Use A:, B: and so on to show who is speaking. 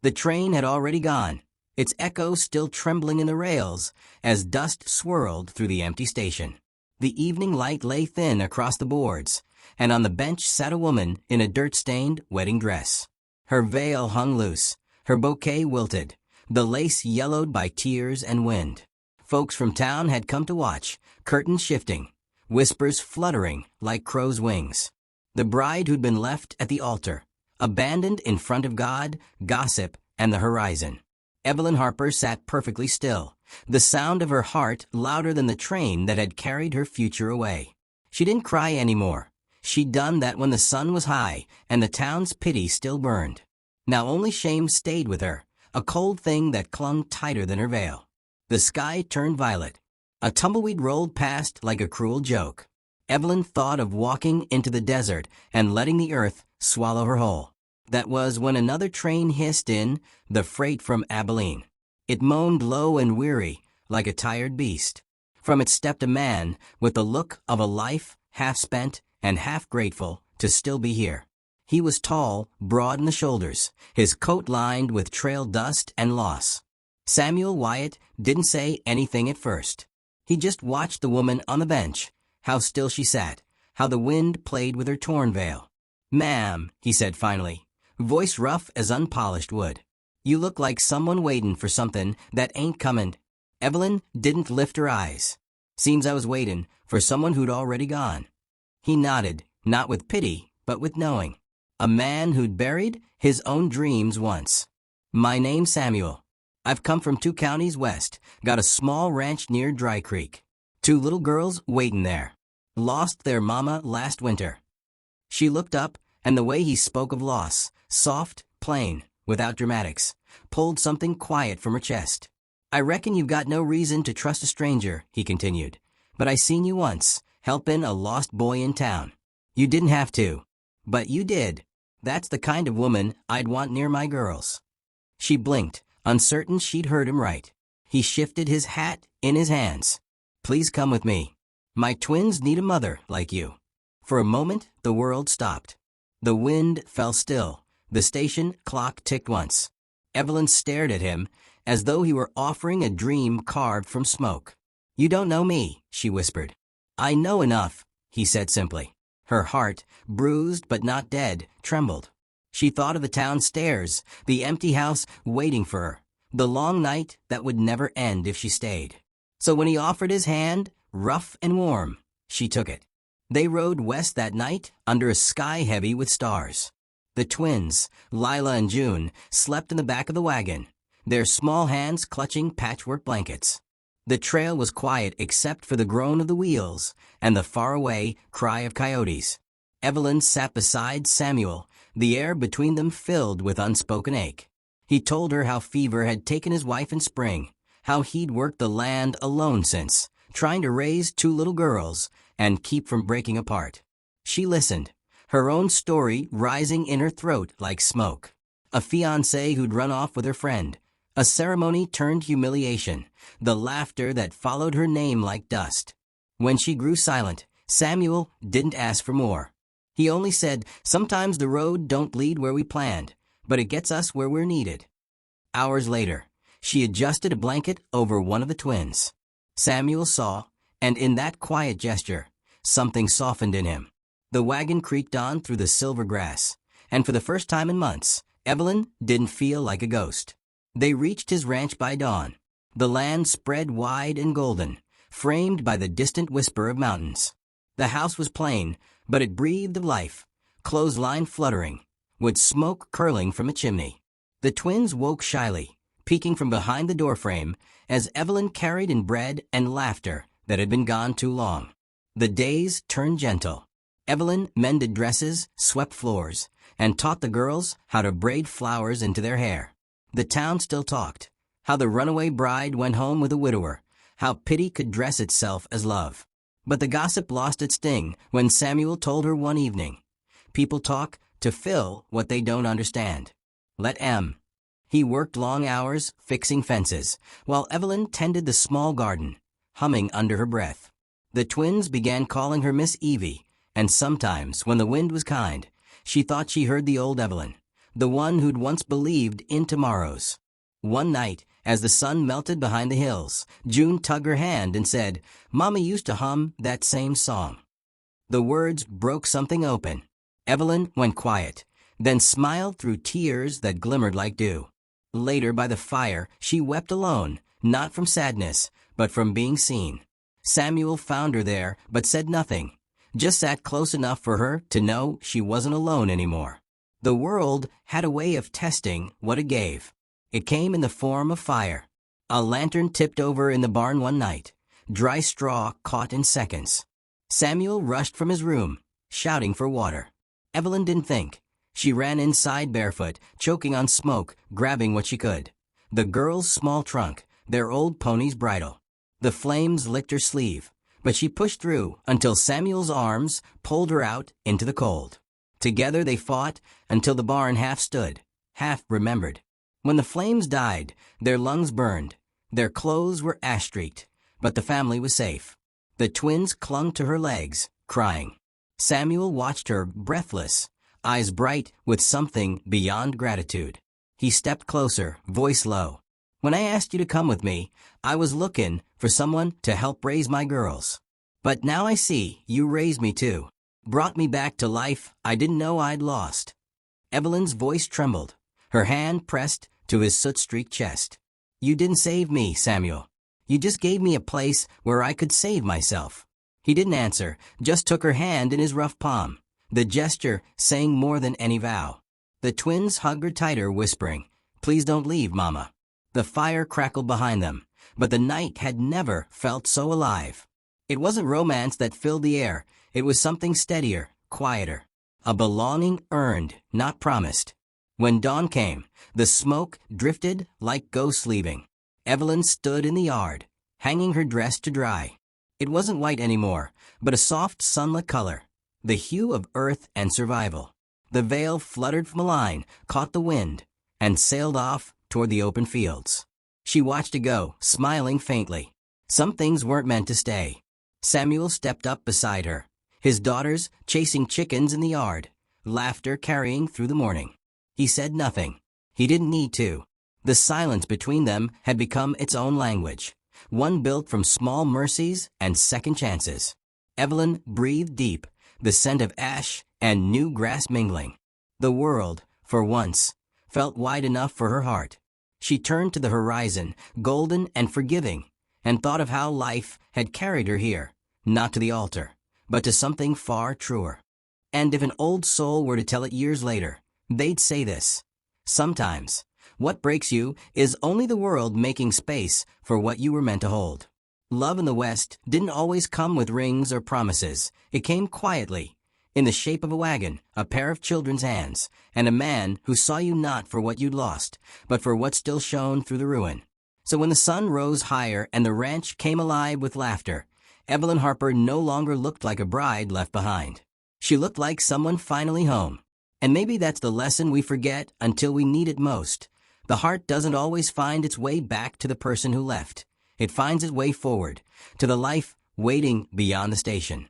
A: The train had already gone, its echo still trembling in the rails as dust swirled through the empty station. The evening light lay thin across the boards, and on the bench sat a woman in a dirt-stained wedding dress. Her veil hung loose, her bouquet wilted, the lace yellowed by tears and wind. Folks from town had come to watch, curtains shifting, whispers fluttering like crow's wings. The bride who'd been left at the altar, abandoned in front of God, gossip, and the horizon. Evelyn Harper sat perfectly still, the sound of her heart louder than the train that had carried her future away. She didn't cry anymore. She'd done that when the sun was high and the town's pity still burned. Now only shame stayed with her, a cold thing that clung tighter than her veil. The sky turned violet. A tumbleweed rolled past like a cruel joke. Evelyn thought of walking into the desert and letting the earth swallow her whole. That was when another train hissed in, the freight from Abilene. It moaned low and weary, like a tired beast. From it stepped a man with the look of a life half spent and half grateful to still be here. He was tall, broad in the shoulders, his coat lined with trail dust and loss. Samuel Wyatt didn't say anything at first. He just watched the woman on the bench, how still she sat, how the wind played with her torn veil. "Ma'am," he said finally, voice rough as unpolished wood. "You look like someone waitin' for something that ain't comin'." Evelyn didn't lift her eyes. "Seems I was waitin' for someone who'd already gone." He nodded, not with pity, but with knowing. A man who'd buried his own dreams once. "My name's Samuel. I've come from 2 counties west, got a small ranch near Dry Creek. 2 little girls waitin' there. Lost their mama last winter." She looked up, and the way he spoke of loss, soft, plain, without dramatics, pulled something quiet from her chest. "I reckon you've got no reason to trust a stranger," he continued, "but I seen you once, helpin' a lost boy in town. You didn't have to, but you did. That's the kind of woman I'd want near my girls." She blinked, uncertain she'd heard him right. He shifted his hat in his hands. "Please come with me. My twins need a mother like you." For a moment, the world stopped. The wind fell still. The station clock ticked once. Evelyn stared at him as though he were offering a dream carved from smoke. "You don't know me," she whispered. "I know enough," he said simply. Her heart, bruised but not dead, trembled. She thought of the town stairs, the empty house waiting for her, the long night that would never end if she stayed. So when he offered his hand, rough and warm, she took it. They rode west that night under a sky heavy with stars. The twins, Lila and June, slept in the back of the wagon, their small hands clutching patchwork blankets. The trail was quiet except for the groan of the wheels and the faraway cry of coyotes. Evelyn sat beside Samuel, the air between them filled with unspoken ache. He told her how fever had taken his wife in spring, how he'd worked the land alone since, trying to raise 2 little girls and keep from breaking apart. She listened, her own story rising in her throat like smoke. A fiancé who'd run off with her friend, a ceremony turned humiliation, the laughter that followed her name like dust. When she grew silent, Samuel didn't ask for more. He only said, "Sometimes the road don't lead where we planned, but it gets us where we're needed." Hours later, she adjusted a blanket over one of the twins. Samuel saw, and in that quiet gesture, something softened in him. The wagon creaked on through the silver grass, and for the first time in months, Evelyn didn't feel like a ghost. They reached his ranch by dawn. The land spread wide and golden, framed by the distant whisper of mountains. The house was plain, but it breathed of life, clothesline fluttering, with smoke curling from a chimney. The twins woke shyly, peeking from behind the doorframe, as Evelyn carried in bread and laughter that had been gone too long. The days turned gentle. Evelyn mended dresses, swept floors, and taught the girls how to braid flowers into their hair. The town still talked, how the runaway bride went home with a widower, how pity could dress itself as love. But the gossip lost its sting when Samuel told her one evening, "People talk to fill what they don't understand. Let 'em." He worked long hours fixing fences, while Evelyn tended the small garden, humming under her breath. The twins began calling her Miss Evie, and sometimes, when the wind was kind, she thought she heard the old Evelyn, the one who'd once believed in tomorrows. One night, as the sun melted behind the hills, June tugged her hand and said, "Mama used to hum that same song." The words broke something open. Evelyn went quiet, then smiled through tears that glimmered like dew. Later, by the fire, she wept alone, not from sadness, but from being seen. Samuel found her there, but said nothing, just sat close enough for her to know she wasn't alone anymore. The world had a way of testing what it gave. It came in the form of fire. A lantern tipped over in the barn one night, dry straw caught in seconds. Samuel rushed from his room, shouting for water. Evelyn didn't think. She ran inside barefoot, choking on smoke, grabbing what she could. The girl's small trunk, their old pony's bridle. The flames licked her sleeve, but she pushed through until Samuel's arms pulled her out into the cold. Together they fought until the barn half stood, half remembered. When the flames died, their lungs burned, their clothes were ash-streaked, but the family was safe. The twins clung to her legs, crying. Samuel watched her, breathless, eyes bright with something beyond gratitude. He stepped closer, voice low. "When I asked you to come with me, I was looking for someone to help raise my girls. But now I see you raised me too. Brought me back to life I didn't know I'd lost." Evelyn's voice trembled. Her hand pressed to his soot-streaked chest. "You didn't save me, Samuel. You just gave me a place where I could save myself." He didn't answer, just took her hand in his rough palm, the gesture saying more than any vow. The twins hugged her tighter, whispering, "Please don't leave, Mama." The fire crackled behind them, but the night had never felt so alive. It wasn't romance that filled the air, it was something steadier, quieter. A belonging earned, not promised. When dawn came, the smoke drifted like ghosts leaving. Evelyn stood in the yard, hanging her dress to dry. It wasn't white anymore, but a soft sunlit color, the hue of earth and survival. The veil fluttered from a line, caught the wind, and sailed off toward the open fields. She watched it go, smiling faintly. Some things weren't meant to stay. Samuel stepped up beside her, his daughters chasing chickens in the yard, laughter carrying through the morning. He said nothing. He didn't need to. The silence between them had become its own language, one built from small mercies and second chances. Evelyn breathed deep, the scent of ash and new grass mingling. The world, for once, felt wide enough for her heart. She turned to the horizon, golden and forgiving, and thought of how life had carried her here, not to the altar, but to something far truer. And if an old soul were to tell it years later, they'd say this: sometimes, what breaks you is only the world making space for what you were meant to hold. Love in the West didn't always come with rings or promises. It came quietly, in the shape of a wagon, a pair of children's hands, and a man who saw you not for what you'd lost, but for what still shone through the ruin. So when the sun rose higher and the ranch came alive with laughter, Evelyn Harper no longer looked like a bride left behind. She looked like someone finally home. And maybe that's the lesson we forget until we need it most. The heart doesn't always find its way back to the person who left. It finds its way forward, to the life waiting beyond the station.